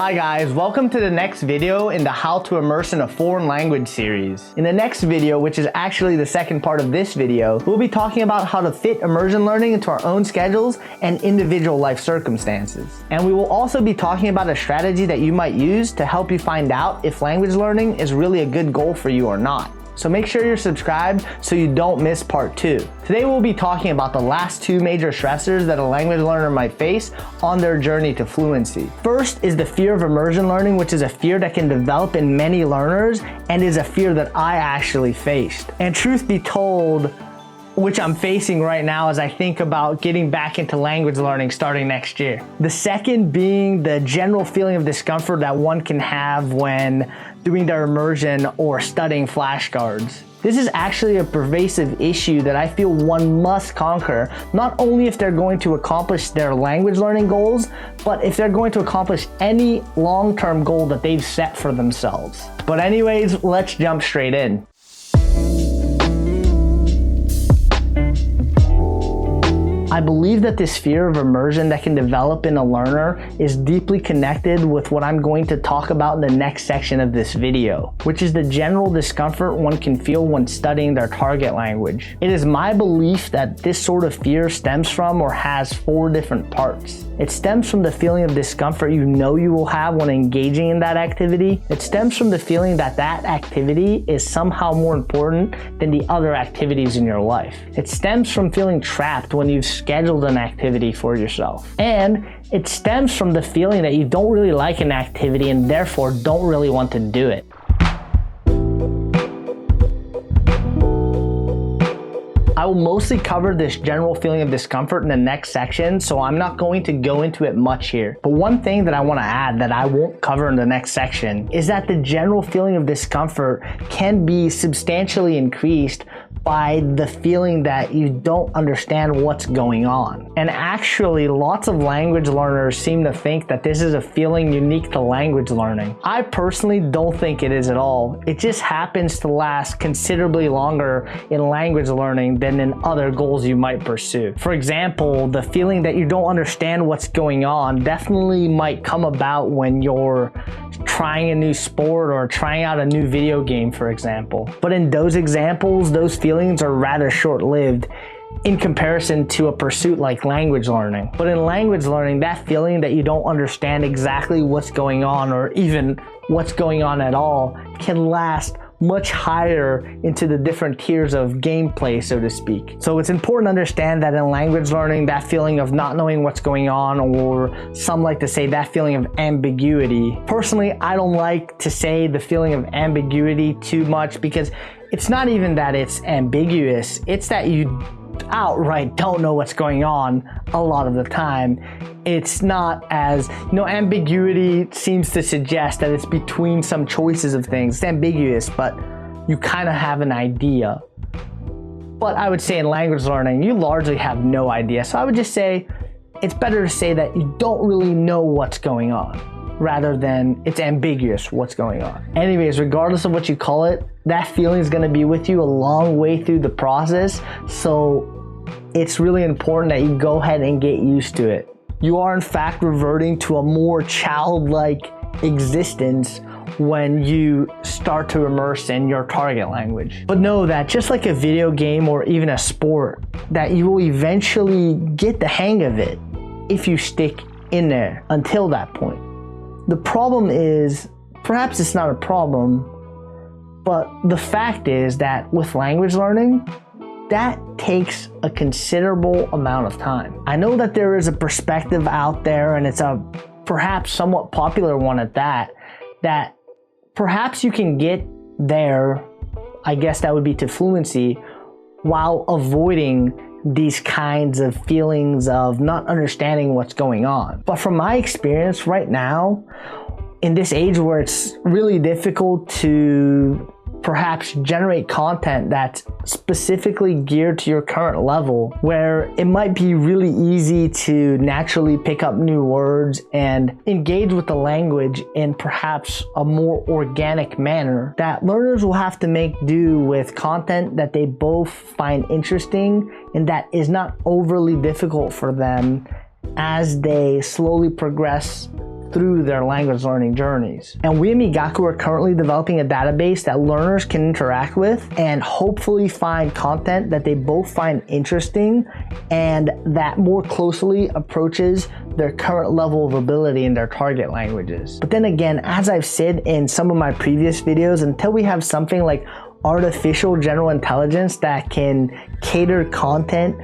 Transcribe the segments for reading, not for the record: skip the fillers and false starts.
Hi guys, welcome to the next video in the How to Immerse in a Foreign Language series. In the next video, which is actually the second part of this video, we'll be talking about how to fit immersion learning into our own schedules and individual life circumstances. And we will also be talking about a strategy that you might use to help you find out if language learning is really a good goal for you or not. So make sure you're subscribed so you don't miss part 2. Today we'll be talking about the last 2 major stressors that a language learner might face on their journey to fluency. First is the fear of immersion learning, which is a fear that can develop in many learners and is a fear that I actually faced. And truth be told, which I'm facing right now as I think about getting back into language learning starting next year. The second being the general feeling of discomfort that one can have when doing their immersion or studying flashcards. This is actually a pervasive issue that I feel one must conquer, not only if they're going to accomplish their language learning goals, but if they're going to accomplish any long-term goal that they've set for themselves. But anyways, let's jump straight in. I believe that this fear of immersion that can develop in a learner is deeply connected with what I'm going to talk about in the next section of this video, which is the general discomfort one can feel when studying their target language. It is my belief that this sort of fear stems from or has 4 different parts. It stems from the feeling of discomfort you know you will have when engaging in that activity. It stems from the feeling that that activity is somehow more important than the other activities in your life. It stems from feeling trapped when you've scheduled an activity for yourself. And it stems from the feeling that you don't really like an activity and therefore don't really want to do it. I will mostly cover this general feeling of discomfort in the next section, so I'm not going to go into it much here. But one thing that I want to add that I won't cover in the next section is that the general feeling of discomfort can be substantially increased by the feeling that you don't understand what's going on. And actually, lots of language learners seem to think that this is a feeling unique to language learning. I personally don't think it is at all. It just happens to last considerably longer in language learning than in other goals you might pursue. For example, the feeling that you don't understand what's going on definitely might come about when you're trying a new sport or trying out a new video game, for example. But in those examples, those feelings are rather short-lived in comparison to a pursuit like language learning. But in language learning, that feeling that you don't understand exactly what's going on or even what's going on at all can last much higher into the different tiers of gameplay, so to speak. So it's important to understand that in language learning, that feeling of not knowing what's going on, or some like to say that feeling of ambiguity. Personally, I don't like to say the feeling of ambiguity too much because it's not even that it's ambiguous, it's that you outright don't know what's going on a lot of the time. It's not as, ambiguity seems to suggest that it's between some choices of things. It's ambiguous, but you kind of have an idea. But I would say in language learning, you largely have no idea. So I would just say it's better to say that you don't really know what's going on, rather than it's ambiguous what's going on. Anyways, regardless of what you call it, that feeling is going to be with you a long way through the process. So it's really important that you go ahead and get used to it. You are in fact reverting to a more childlike existence when you start to immerse in your target language. But know that just like a video game or even a sport, that you will eventually get the hang of it if you stick in there until that point. The problem is, perhaps it's not a problem, but the fact is that with language learning, that takes a considerable amount of time. I know that there is a perspective out there, and it's a perhaps somewhat popular one at that perhaps you can get there, I guess that would be to fluency, while avoiding these kinds of feelings of not understanding what's going on. But from my experience right now, in this age where it's really difficult to perhaps generate content that's specifically geared to your current level, where it might be really easy to naturally pick up new words and engage with the language in perhaps a more organic manner, that learners will have to make do with content that they both find interesting and that is not overly difficult for them as they slowly progress through their language learning journeys. And we at Migaku are currently developing a database that learners can interact with and hopefully find content that they both find interesting and that more closely approaches their current level of ability in their target languages. But then again, as I've said in some of my previous videos, until we have something like artificial general intelligence that can cater content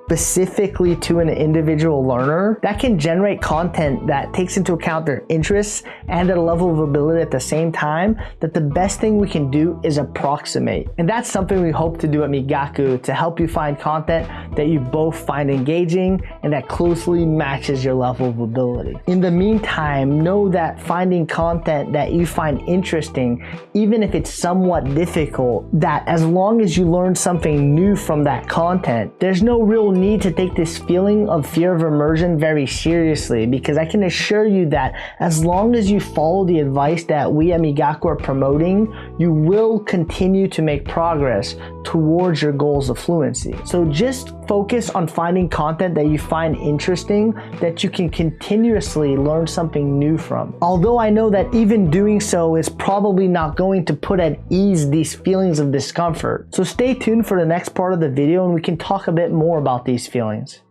specifically to an individual learner, that can generate content that takes into account their interests and their level of ability at the same time, that the best thing we can do is approximate. And that's something we hope to do at Migaku, to help you find content that you both find engaging and that closely matches your level of ability. In the meantime, know that finding content that you find interesting, even if it's somewhat difficult, that as long as you learn something new from that content, there's no real need to take this feeling of fear of immersion very seriously, because I can assure you that as long as you follow the advice that we at Migaku are promoting, you will continue to make progress towards your goals of fluency. So just focus on finding content that you find interesting, that you can continuously learn something new from. Although I know that even doing so is probably not going to put at ease these feelings of discomfort. So stay tuned for the next part of the video and we can talk a bit more about these feelings.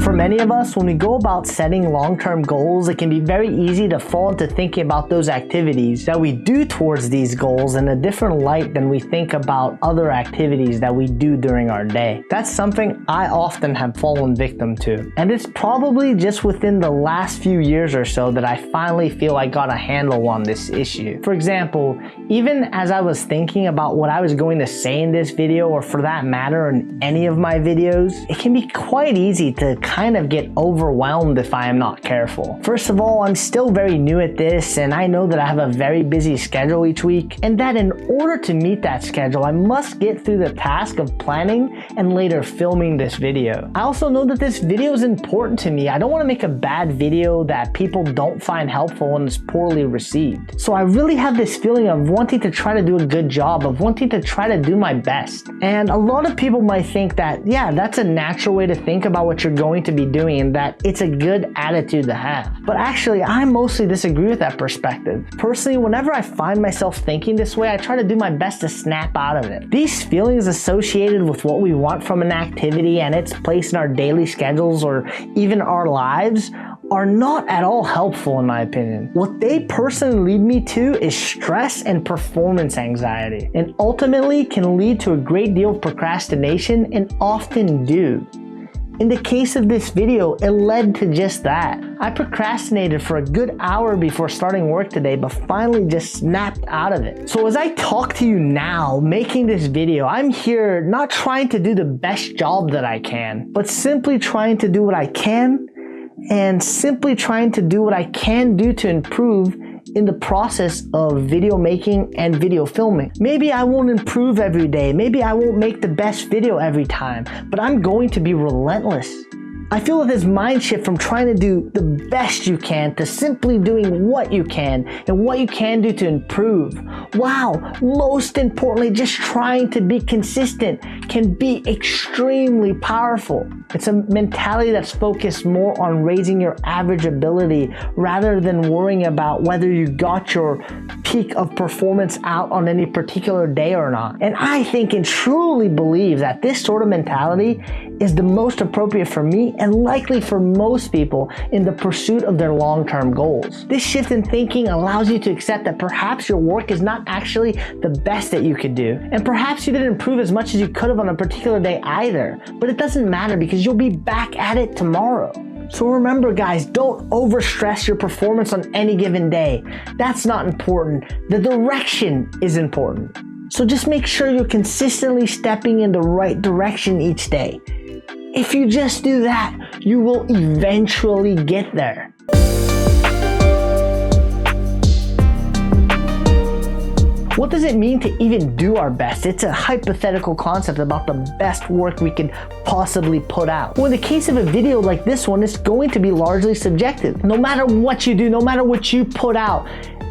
For many of us, when we go about setting long-term goals, it can be very easy to fall into thinking about those activities that we do towards these goals in a different light than we think about other activities that we do during our day. That's something I often have fallen victim to. And it's probably just within the last few years or so that I finally feel I got a handle on this issue. For example, even as I was thinking about what I was going to say in this video, or for that matter in any of my videos, it can be quite easy to kind of get overwhelmed if I am not careful. First of all, I'm still very new at this, and I know that I have a very busy schedule each week, and that in order to meet that schedule, I must get through the task of planning and later filming this video. I also know that this video is important to me. I don't want to make a bad video that people don't find helpful and is poorly received. So I really have this feeling of wanting to try to do a good job, of wanting to try to do my best. And a lot of people might think that, yeah, that's a natural way to think about what you're going to be doing and that it's a good attitude to have. But actually, I mostly disagree with that perspective. Personally, whenever I find myself thinking this way, I try to do my best to snap out of it. These feelings associated with what we want from an activity and its place in our daily schedules or even our lives are not at all helpful in my opinion. What they personally lead me to is stress and performance anxiety, and ultimately can lead to a great deal of procrastination and often do. In the case of this video, it led to just that. I procrastinated for a good hour before starting work today, but finally just snapped out of it. So as I talk to you now, making this video, I'm here not trying to do the best job that I can, but simply trying to do what I can, and simply trying to do what I can do to improve in the process of video making and video filming. Maybe I won't improve every day, maybe I won't make the best video every time, but I'm going to be relentless. I feel that this mind shift from trying to do the best you can to simply doing what you can and what you can do to improve. Wow, most importantly, just trying to be consistent can be extremely powerful. It's a mentality that's focused more on raising your average ability rather than worrying about whether you got your peak of performance out on any particular day or not. And I think and truly believe that this sort of mentality is the most appropriate for me and likely for most people in the pursuit of their long-term goals. This shift in thinking allows you to accept that perhaps your work is not actually the best that you could do, and perhaps you didn't improve as much as you could have on a particular day either, but it doesn't matter because you'll be back at it tomorrow. So remember guys, don't overstress your performance on any given day. That's not important. The direction is important. So just make sure you're consistently stepping in the right direction each day. If you just do that, you will eventually get there. What does it mean to even do our best? It's a hypothetical concept about the best work we can possibly put out. Well, in the case of a video like this one, it's going to be largely subjective. No matter what you do, no matter what you put out,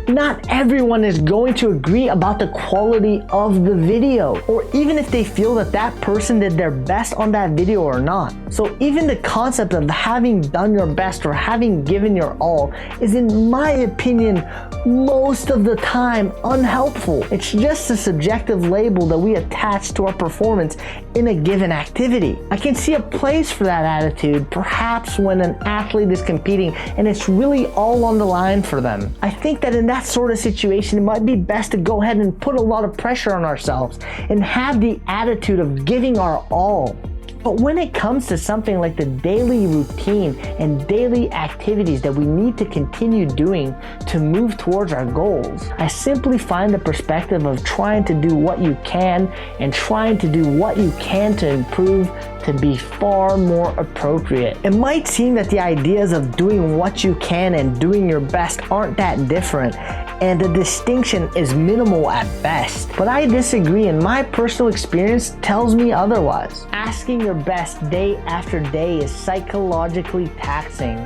Not everyone is going to agree about the quality of the video, or even if they feel that that person did their best on that video or not. So even the concept of having done your best or having given your all is, in my opinion, most of the time unhelpful. It's just a subjective label that we attach to our performance in a given activity. I can see a place for that attitude, perhaps when an athlete is competing and it's really all on the line for them. I think that in that sort of situation, it might be best to go ahead and put a lot of pressure on ourselves and have the attitude of giving our all. But when it comes to something like the daily routine and daily activities that we need to continue doing to move towards our goals, I simply find the perspective of trying to do what you can and trying to do what you can to improve to be far more appropriate. It might seem that the ideas of doing what you can and doing your best aren't that different, and the distinction is minimal at best. But I disagree, and my personal experience tells me otherwise. Asking your best day after day is psychologically taxing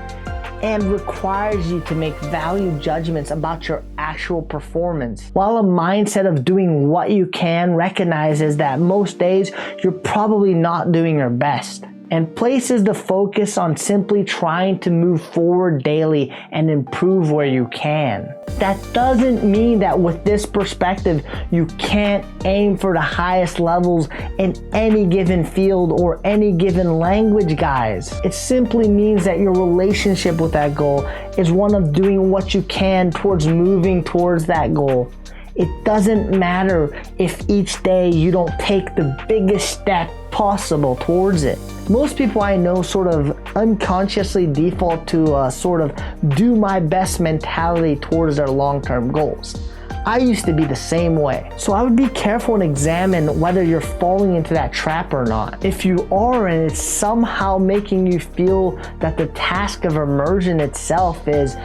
and requires you to make value judgments about your actual performance. While a mindset of doing what you can recognizes that most days you're probably not doing your best, and places the focus on simply trying to move forward daily and improve where you can. That doesn't mean that with this perspective, you can't aim for the highest levels in any given field or any given language, guys. It simply means that your relationship with that goal is one of doing what you can towards moving towards that goal. It doesn't matter if each day you don't take the biggest step possible towards it. Most people I know sort of unconsciously default to a sort of do my best mentality towards their long-term goals. I used to be the same way. So I would be careful and examine whether you're falling into that trap or not. If you are and it's somehow making you feel that the task of immersion itself is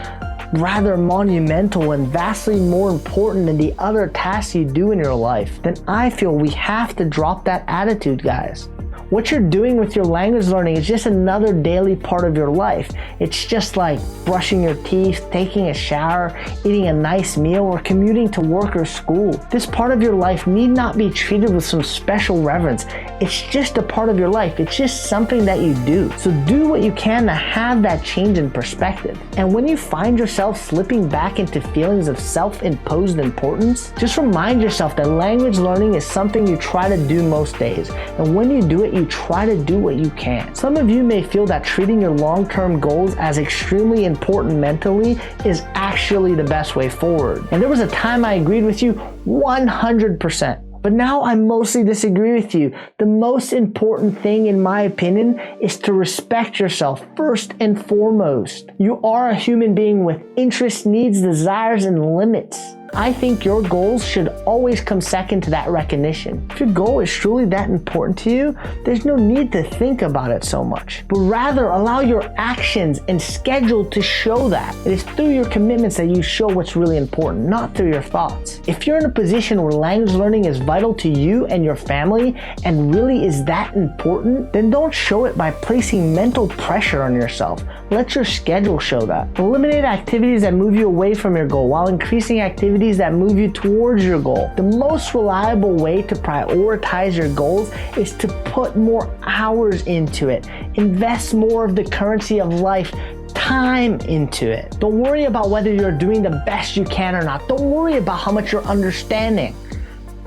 rather monumental and vastly more important than the other tasks you do in your life, then I feel we have to drop that attitude, guys. What you're doing with your language learning is just another daily part of your life. It's just like brushing your teeth, taking a shower, eating a nice meal, or commuting to work or school. This part of your life need not be treated with some special reverence. It's just a part of your life. It's just something that you do. So do what you can to have that change in perspective. And when you find yourself slipping back into feelings of self-imposed importance, just remind yourself that language learning is something you try to do most days. And when you do it, you try to do what you can. Some of you may feel that treating your long-term goals as extremely important mentally is actually the best way forward. And there was a time I agreed with you 100%. But now I mostly disagree with you. The most important thing, in my opinion, is to respect yourself first and foremost. You are a human being with interests, needs, desires, and limits. I think your goals should always come second to that recognition. If your goal is truly that important to you, there's no need to think about it so much, but rather allow your actions and schedule to show that. It is through your commitments that you show what's really important, not through your thoughts. If you're in a position where language learning is vital to you and your family and really is that important, then don't show it by placing mental pressure on yourself. Let your schedule show that. Eliminate activities that move you away from your goal while increasing activities that move you towards your goal. The most reliable way to prioritize your goals is to put more hours into it. Invest more of the currency of life, time, into it. Don't worry about whether you're doing the best you can or not. Don't worry about how much you're understanding.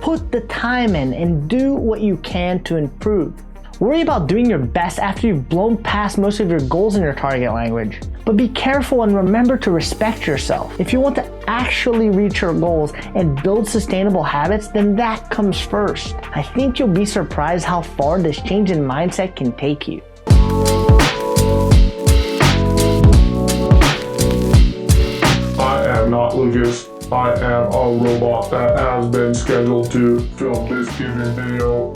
Put the time in and do what you can to improve. Worry about doing your best after you've blown past most of your goals in your target language. But be careful and remember to respect yourself. If you want to actually reach your goals and build sustainable habits, then that comes first. I think you'll be surprised how far this change in mindset can take you. I am not Lucas. I am a robot that has been scheduled to film this given video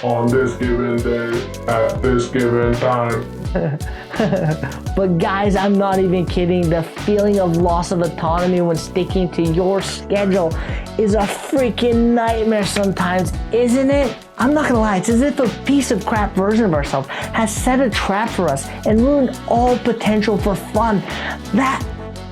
on this given day at this given time. But guys, I'm not even kidding. The feeling of loss of autonomy when sticking to your schedule is a freaking nightmare sometimes, isn't it? I'm not gonna lie, it's as if a piece of crap version of ourselves has set a trap for us and ruined all potential for fun. That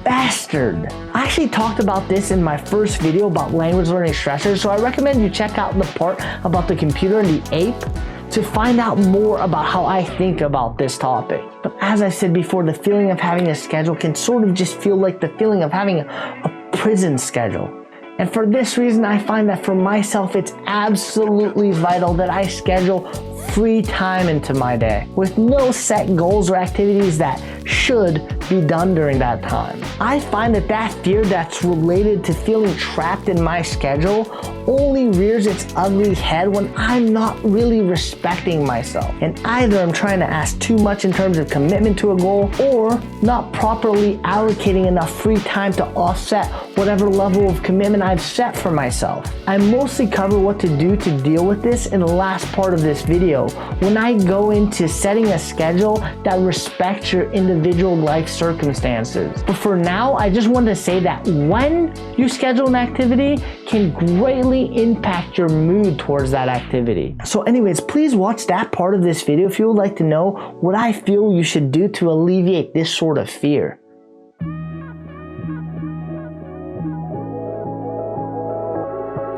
bastard. I actually talked about this in my first video about language learning stressors, so I recommend you check out the part about the computer and the ape to find out more about how I think about this topic. But as I said before, the feeling of having a schedule can sort of just feel like the feeling of having a prison schedule. And for this reason, I find that for myself, it's absolutely vital that I schedule free time into my day with no set goals or activities that should be done during that time. I find that fear that's related to feeling trapped in my schedule only rears its ugly head when I'm not really respecting myself. And either I'm trying to ask too much in terms of commitment to a goal, or not properly allocating enough free time to offset whatever level of commitment I've set for myself. I mostly cover what to do to deal with this in the last part of this video, when I go into setting a schedule that respects your individual life circumstances. But for now, I just wanted to say that when you schedule an activity can greatly impact your mood towards that activity. So anyways, please watch that part of this video if you would like to know what I feel you should do to alleviate this sort of fear.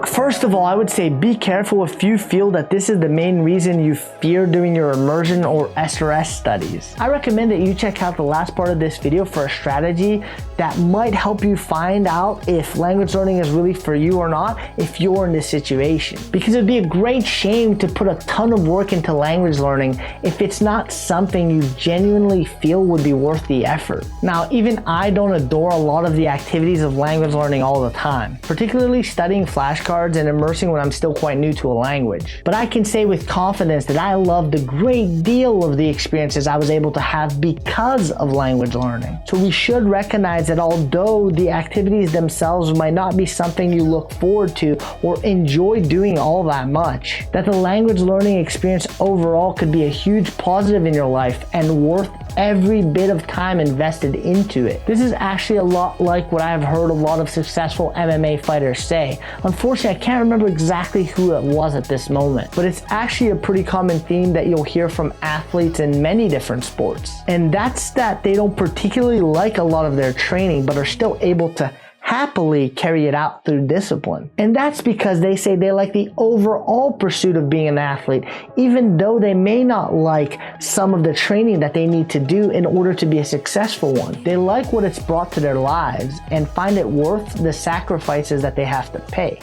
First of all, I would say be careful if you feel that this is the main reason you fear doing your immersion or SRS studies. I recommend that you check out the last part of this video for a strategy that might help you find out if language learning is really for you or not if you're in this situation. Because it would be a great shame to put a ton of work into language learning if it's not something you genuinely feel would be worth the effort. Now, even I don't adore a lot of the activities of language learning all the time, particularly studying flashcards and immersing when I'm still quite new to a language. But I can say with confidence that I loved a great deal of the experiences I was able to have because of language learning. So we should recognize that although the activities themselves might not be something you look forward to or enjoy doing all that much, that the language learning experience overall could be a huge positive in your life and worth every bit of time invested into it. This is actually a lot like what I've heard a lot of successful MMA fighters say. Unfortunately, I can't remember exactly who it was at this moment, but it's actually a pretty common theme that you'll hear from athletes in many different sports. And that's that they don't particularly like a lot of their training, but are still able to happily carry it out through discipline. And that's because they say they like the overall pursuit of being an athlete, even though they may not like some of the training that they need to do in order to be a successful one. They like what it's brought to their lives and find it worth the sacrifices that they have to pay.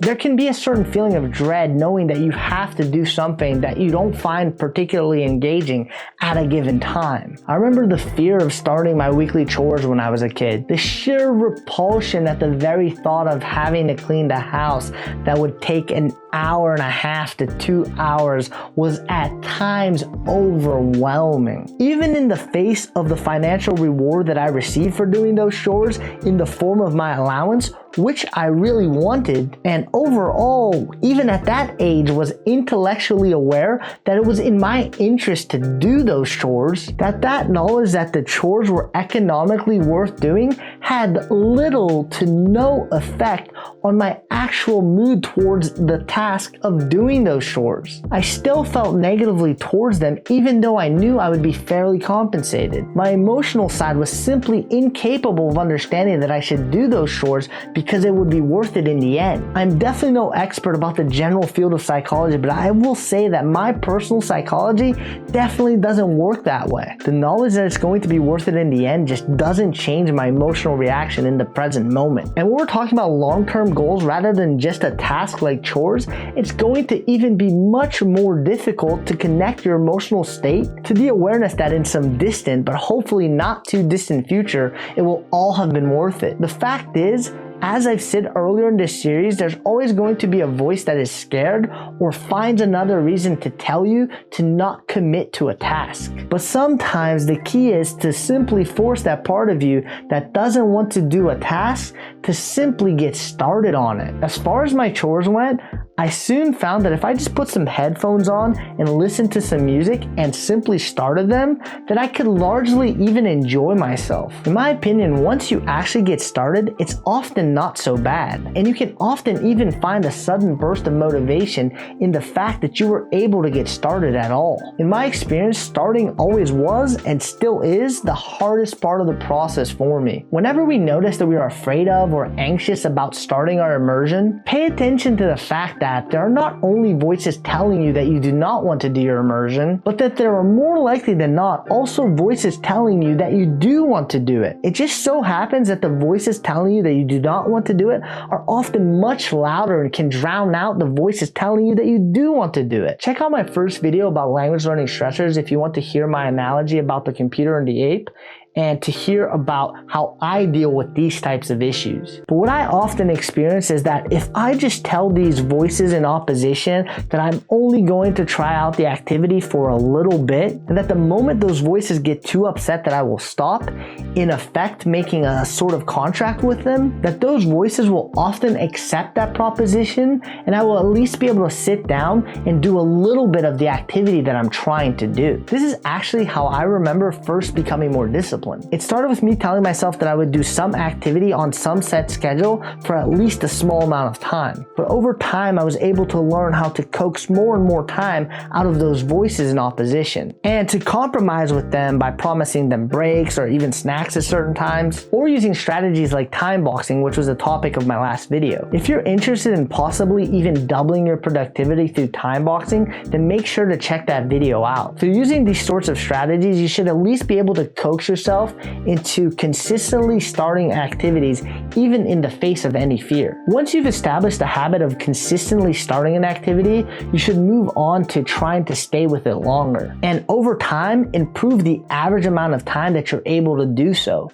There can be a certain feeling of dread knowing that you have to do something that you don't find particularly engaging at a given time. I remember the fear of starting my weekly chores when I was a kid. The sheer repulsion at the very thought of having to clean the house that would take an hour and a half to 2 hours was at times overwhelming. Even in the face of the financial reward that I received for doing those chores in the form of my allowance, which I really wanted, and overall, even at that age, was intellectually aware that it was in my interest to do those chores, that knowledge that the chores were economically worth doing had little to no effect on my actual mood towards the task of doing those chores. I still felt negatively towards them even though I knew I would be fairly compensated. My emotional side was simply incapable of understanding that I should do those chores because it would be worth it in the end. I'm definitely no expert about the general field of psychology, but I will say that my personal psychology definitely doesn't work that way. The knowledge that it's going to be worth it in the end just doesn't change my emotional reaction in the present moment. And when we're talking about long-term goals rather than just a task like chores, it's going to even be much more difficult to connect your emotional state to the awareness that in some distant, but hopefully not too distant future, it will all have been worth it. The fact is, as I've said earlier in this series, there's always going to be a voice that is scared or finds another reason to tell you to not commit to a task. But sometimes the key is to simply force that part of you that doesn't want to do a task to simply get started on it. As far as my chores went, I soon found that if I just put some headphones on and listened to some music and simply started them, that I could largely even enjoy myself. In my opinion, once you actually get started, it's often not so bad. And you can often even find a sudden burst of motivation in the fact that you were able to get started at all. In my experience, starting always was and still is the hardest part of the process for me. Whenever we notice that we are afraid of or anxious about starting our immersion, pay attention to the fact that there are not only voices telling you that you do not want to do your immersion, but that there are more likely than not also voices telling you that you do want to do it. It just so happens that the voices telling you that you do not want to do it are often much louder and can drown out the voices telling you that you do want to do it. Check out my first video about language learning stressors if you want to hear my analogy about the computer and the ape, and to hear about how I deal with these types of issues. But what I often experience is that if I just tell these voices in opposition that I'm only going to try out the activity for a little bit, and that the moment those voices get too upset that I will stop, in effect making a sort of contract with them, that those voices will often accept that proposition, and I will at least be able to sit down and do a little bit of the activity that I'm trying to do. This is actually how I remember first becoming more disciplined. It started with me telling myself that I would do some activity on some set schedule for at least a small amount of time. But over time, I was able to learn how to coax more and more time out of those voices in opposition, and to compromise with them by promising them breaks or even snacks at certain times, or using strategies like time boxing, which was the topic of my last video. If you're interested in possibly even doubling your productivity through time boxing, then make sure to check that video out. Through using these sorts of strategies, you should at least be able to coax yourself into consistently starting activities even in the face of any fear. Once you've established the habit of consistently starting an activity, you should move on to trying to stay with it longer, and over time improve the average amount of time that you're able to do so.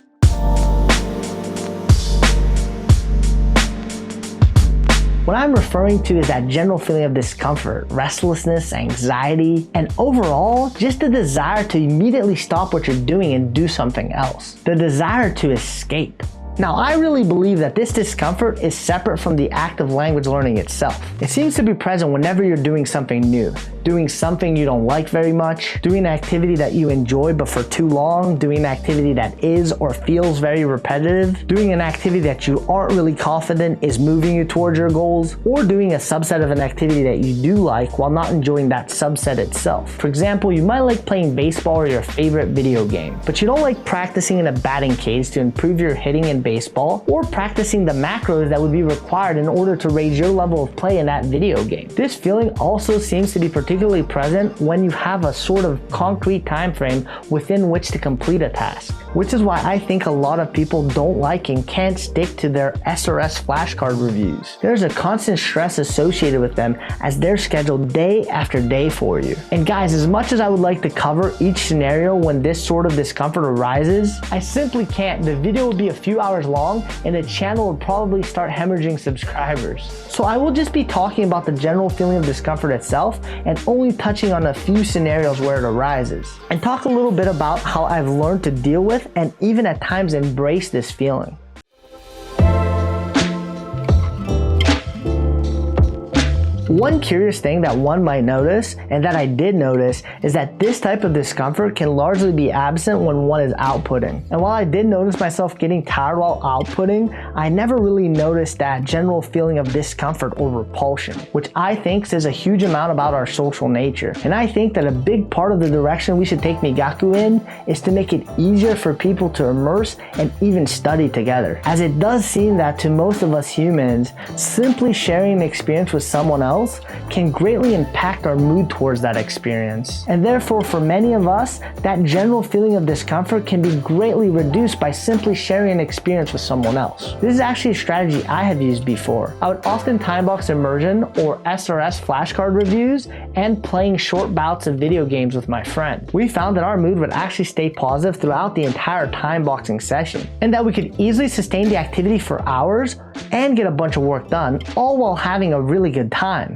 What I'm referring to is that general feeling of discomfort, restlessness, anxiety, and overall, just the desire to immediately stop what you're doing and do something else. The desire to escape. Now, I really believe that this discomfort is separate from the act of language learning itself. It seems to be present whenever you're doing something new, doing something you don't like very much, doing an activity that you enjoy but for too long, doing an activity that is or feels very repetitive, doing an activity that you aren't really confident is moving you towards your goals, or doing a subset of an activity that you do like while not enjoying that subset itself. For example, you might like playing baseball or your favorite video game, but you don't like practicing in a batting cage to improve your hitting in baseball, or practicing the macros that would be required in order to raise your level of play in that video game. This feeling also seems to be particularly present when you have a sort of concrete time frame within which to complete a task, which is why I think a lot of people don't like and can't stick to their SRS flashcard reviews. There's a constant stress associated with them as they're scheduled day after day for you. And guys, as much as I would like to cover each scenario when this sort of discomfort arises, I simply can't. The video will be a few hours long and the channel will probably start hemorrhaging subscribers. So I will just be talking about the general feeling of discomfort itself and only touching on a few scenarios where it arises, and talk a little bit about how I've learned to deal with and even at times embrace this feeling. One curious thing that one might notice, and that I did notice, is that this type of discomfort can largely be absent when one is outputting. And while I did notice myself getting tired while outputting, I never really noticed that general feeling of discomfort or repulsion, which I think says a huge amount about our social nature. And I think that a big part of the direction we should take Migaku in is to make it easier for people to immerse and even study together. As it does seem that to most of us humans, simply sharing an experience with someone else can greatly impact our mood towards that experience. And therefore, for many of us, that general feeling of discomfort can be greatly reduced by simply sharing an experience with someone else. This is actually a strategy I have used before. I would often time box immersion or SRS flashcard reviews and playing short bouts of video games with my friend. We found that our mood would actually stay positive throughout the entire time boxing session, and that we could easily sustain the activity for hours and get a bunch of work done, all while having a really good time.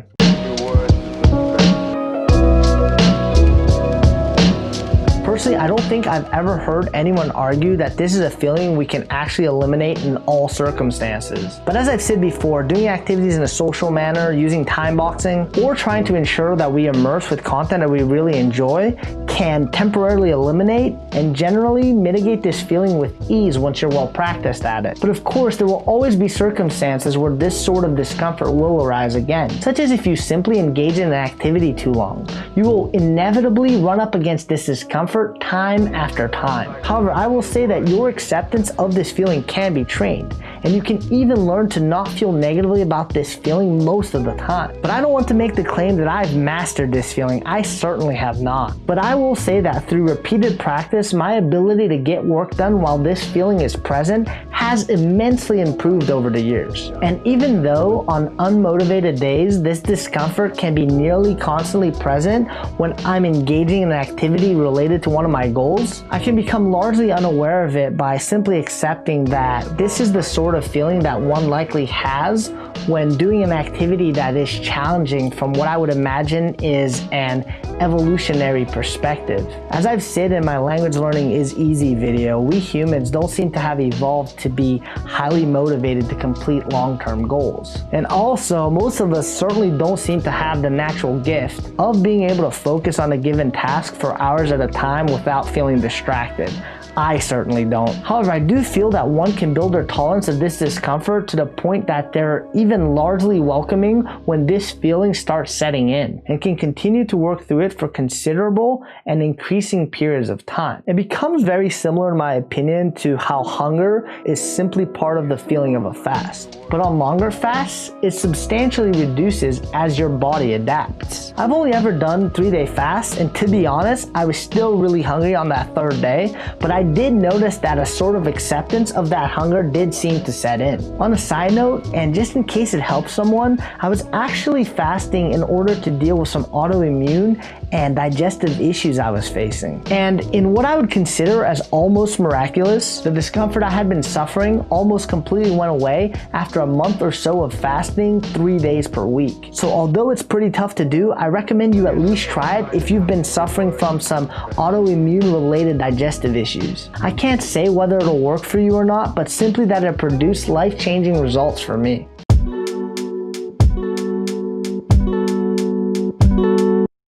personally, I don't think I've ever heard anyone argue that this is a feeling we can actually eliminate in all circumstances. But as I've said before, doing activities in a social manner, using time boxing, or trying to ensure that we immerse with content that we really enjoy can temporarily eliminate and generally mitigate this feeling with ease once you're well practiced at it. But of course, there will always be circumstances where this sort of discomfort will arise again, such as if you simply engage in an activity too long. You will inevitably run up against this discomfort time after time. However, I will say that your acceptance of this feeling can be trained, and you can even learn to not feel negatively about this feeling most of the time. But I don't want to make the claim that I've mastered this feeling. I certainly have not. But I will say that through repeated practice, my ability to get work done while this feeling is present has immensely improved over the years. And even though on unmotivated days, this discomfort can be nearly constantly present when I'm engaging in an activity related to one of my goals, I can become largely unaware of it by simply accepting that this is the sort of feeling that one likely has when doing an activity that is challenging from what I would imagine is an evolutionary perspective. As I've said in my language learning is easy video, we humans don't seem to have evolved to be highly motivated to complete long-term goals. And also, most of us certainly don't seem to have the natural gift of being able to focus on a given task for hours at a time without feeling distracted. I certainly don't. However, I do feel that one can build their tolerance of this discomfort to the point that they're even largely welcoming when this feeling starts setting in, and can continue to work through it for considerable and increasing periods of time. It becomes very similar, in my opinion, to how hunger is simply part of the feeling of a fast. But on longer fasts, it substantially reduces as your body adapts. I've only ever done 3-day fasts, and to be honest, I was still really hungry on that third day, but I did notice that a sort of acceptance of that hunger did seem to set in. On a side note, and just in case it helps someone, I was actually fasting in order to deal with some autoimmune and digestive issues I was facing. And in what I would consider as almost miraculous, the discomfort I had been suffering almost completely went away after a month or so of fasting 3 days per week. So although it's pretty tough to do, I recommend you at least try it if you've been suffering from some autoimmune related digestive issues. I can't say whether it'll work for you or not, but simply that it produced life-changing results for me.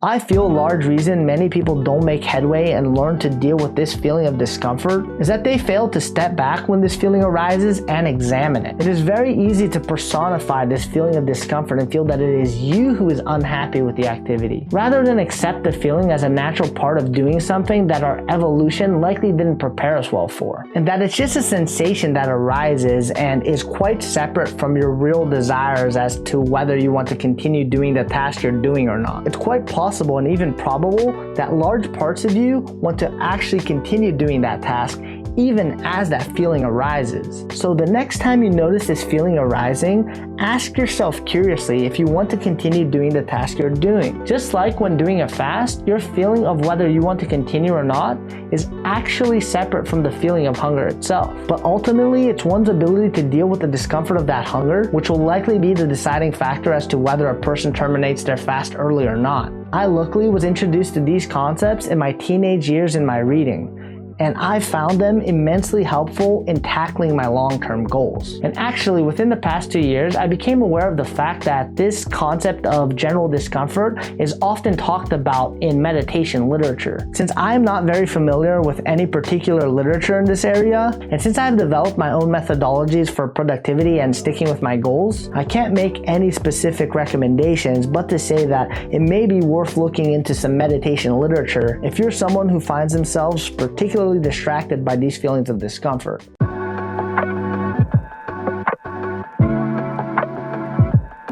I feel a large reason many people don't make headway and learn to deal with this feeling of discomfort is that they fail to step back when this feeling arises and examine it. It is very easy to personify this feeling of discomfort and feel that it is you who is unhappy with the activity, rather than accept the feeling as a natural part of doing something that our evolution likely didn't prepare us well for, and that it's just a sensation that arises and is quite separate from your real desires as to whether you want to continue doing the task you're doing or not. It's quite possible and even probable that large parts of you want to actually continue doing that task even as that feeling arises. So the next time you notice this feeling arising, ask yourself curiously if you want to continue doing the task you're doing. Just like when doing a fast, your feeling of whether you want to continue or not is actually separate from the feeling of hunger itself. But ultimately, it's one's ability to deal with the discomfort of that hunger, which will likely be the deciding factor as to whether a person terminates their fast early or not. I luckily was introduced to these concepts in my teenage years in my reading, and I found them immensely helpful in tackling my long-term goals. And actually, within the past 2 years, I became aware of the fact that this concept of general discomfort is often talked about in meditation literature. Since I am not very familiar with any particular literature in this area, and since I have developed my own methodologies for productivity and sticking with my goals, I can't make any specific recommendations, but to say that it may be worth looking into some meditation literature if you're someone who finds themselves particularly distracted by these feelings of discomfort.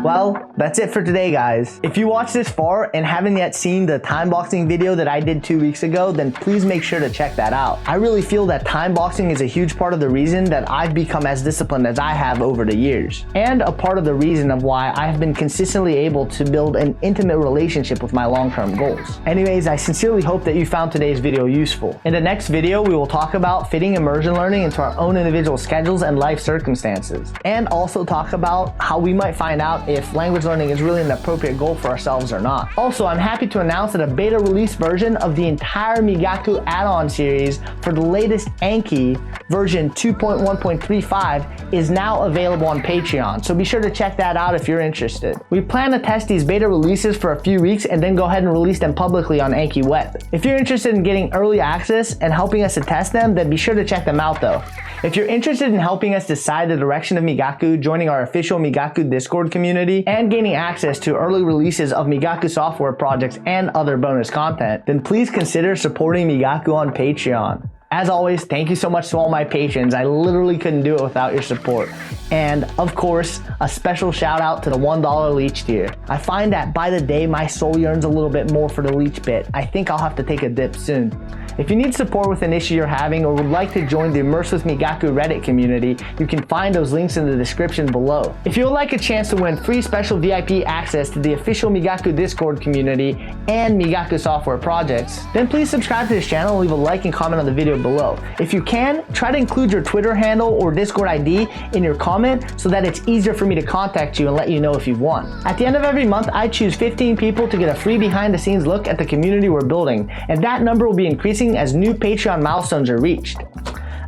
Well, that's it for today, guys. If you watched this far and haven't yet seen the time boxing video that I did 2 weeks ago, then please make sure to check that out. I really feel that time boxing is a huge part of the reason that I've become as disciplined as I have over the years, and a part of the reason of why I have been consistently able to build an intimate relationship with my long-term goals. Anyways, I sincerely hope that you found today's video useful. In the next video, we will talk about fitting immersion learning into our own individual schedules and life circumstances, and also talk about how we might find out if if language learning is really an appropriate goal for ourselves or not. Also, I'm happy to announce that a beta release version of the entire Migaku add-on series for the latest Anki version 2.1.35 is now available on Patreon, so be sure to check that out if you're interested. We plan to test these beta releases for a few weeks and then go ahead and release them publicly on Anki Web. If you're interested in getting early access and helping us to test them, then be sure to check them out though. If you're interested in helping us decide the direction of Migaku, joining our official Migaku Discord community, and gaining access to early releases of Migaku software projects and other bonus content, then please consider supporting Migaku on Patreon. As always, thank you so much to all my patrons. I literally couldn't do it without your support. And of course, a special shout out to the $1 leech tier. I find that by the day, my soul yearns a little bit more for the leech bit. I think I'll have to take a dip soon. If you need support with an issue you're having or would like to join the Immerse with Migaku Reddit community, you can find those links in the description below. If you would like a chance to win free special VIP access to the official Migaku Discord community and Migaku software projects, then please subscribe to this channel and leave a like and comment on the video below. If you can, try to include your Twitter handle or Discord ID in your comment so that it's easier for me to contact you and let you know if you've won. At the end of every month, I choose 15 people to get a free behind the scenes look at the community we're building, and that number will be increasing as new Patreon milestones are reached.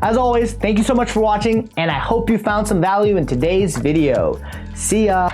As always, thank you so much for watching, and I hope you found some value in today's video. See ya!